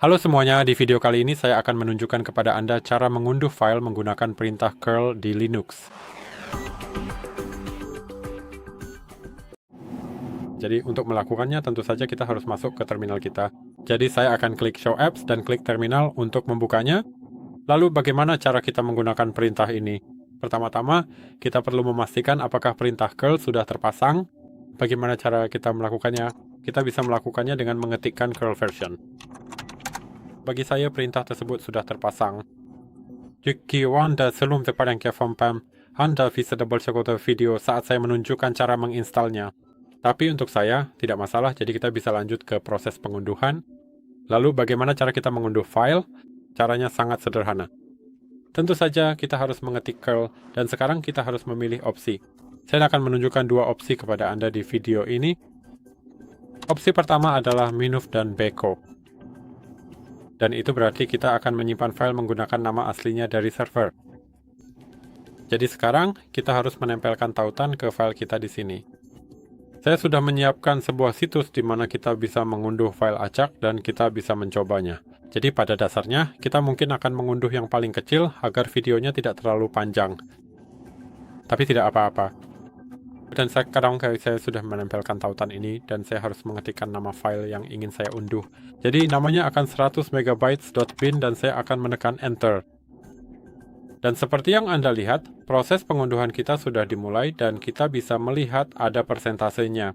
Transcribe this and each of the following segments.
Halo semuanya, di video kali ini saya akan menunjukkan kepada Anda cara mengunduh file menggunakan perintah curl di Linux. Jadi untuk melakukannya tentu saja kita harus masuk ke terminal kita. Jadi saya akan klik Show Apps dan klik Terminal untuk membukanya. Lalu bagaimana cara kita menggunakan perintah ini? Pertama-tama, kita perlu memastikan apakah perintah curl sudah terpasang. Bagaimana cara kita melakukannya? Kita bisa melakukannya dengan mengetikkan curl version. Bagi saya perintah tersebut sudah terpasang. Jika Anda belum terperangkap PAM, Anda bisa double check video saat saya menunjukkan cara menginstalnya. Tapi untuk saya, tidak masalah, jadi kita bisa lanjut ke proses pengunduhan. Lalu bagaimana cara kita mengunduh file? Caranya sangat sederhana. Tentu saja kita harus mengetik curl, dan sekarang kita harus memilih opsi. Saya akan menunjukkan dua opsi kepada Anda di video ini. Opsi pertama adalah minuf dan beko. Dan itu berarti kita akan menyimpan file menggunakan nama aslinya dari server. Jadi sekarang kita harus menempelkan tautan ke file kita di sini. Saya sudah menyiapkan sebuah situs di mana kita bisa mengunduh file acak dan kita bisa mencobanya. Jadi pada dasarnya kita mungkin akan mengunduh yang paling kecil agar videonya tidak terlalu panjang. Tapi tidak apa-apa. Dan sekarang saya sudah menempelkan tautan ini dan saya harus mengetikkan nama file yang ingin saya unduh. Jadi namanya akan 100 MB.bin dan saya akan menekan enter. Dan seperti yang Anda lihat, proses pengunduhan kita sudah dimulai dan kita bisa melihat ada persentasenya.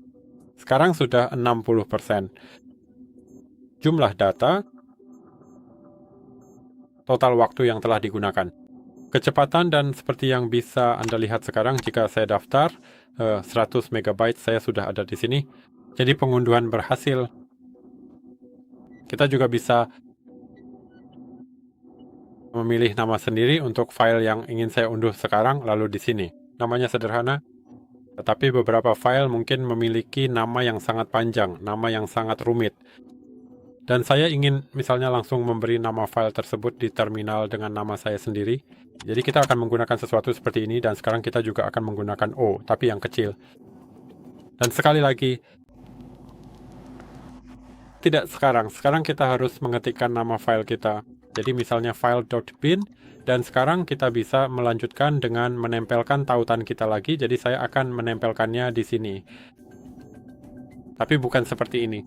Sekarang sudah 60%. Jumlah data, total waktu yang telah digunakan. Kecepatan dan seperti yang bisa Anda lihat sekarang jika saya daftar, 100 MB saya sudah ada di sini. Jadi pengunduhan berhasil. Kita juga bisa memilih nama sendiri untuk file yang ingin saya unduh sekarang, lalu di sini. Namanya sederhana, tetapi beberapa file mungkin memiliki nama yang sangat panjang, nama yang sangat rumit. Dan saya ingin misalnya langsung memberi nama file tersebut di terminal dengan nama saya sendiri. Jadi kita akan menggunakan sesuatu seperti ini dan sekarang kita juga akan menggunakan O, tapi yang kecil. Dan sekali lagi, tidak sekarang kita harus mengetikkan nama file kita. Jadi misalnya file.bin, dan sekarang kita bisa melanjutkan dengan menempelkan tautan kita lagi, jadi saya akan menempelkannya di sini. Tapi bukan seperti ini.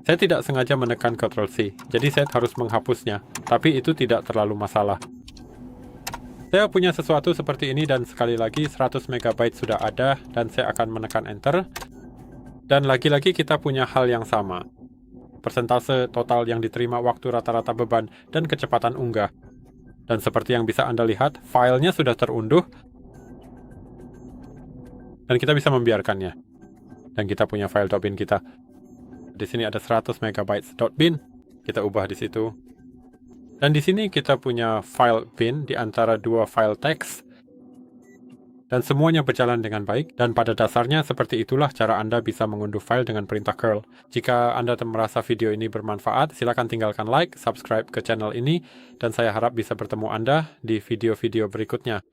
Saya tidak sengaja menekan Ctrl+C, jadi saya harus menghapusnya, tapi itu tidak terlalu masalah. Saya punya sesuatu seperti ini dan sekali lagi 100 MB sudah ada dan saya akan menekan enter. Dan lagi-lagi kita punya hal yang sama. Persentase total yang diterima waktu rata-rata beban dan kecepatan unggah. Dan seperti yang bisa Anda lihat, filenya sudah terunduh dan kita bisa membiarkannya. Dan kita punya file .bin kita. Di sini ada 100 MB.bin. Kita ubah di situ. Dan di sini kita punya file bin di antara dua file teks. Dan semuanya berjalan dengan baik, dan pada dasarnya seperti itulah cara Anda bisa mengunduh file dengan perintah curl. Jika Anda merasa video ini bermanfaat, silakan tinggalkan like, subscribe ke channel ini, dan saya harap bisa bertemu Anda di video-video berikutnya.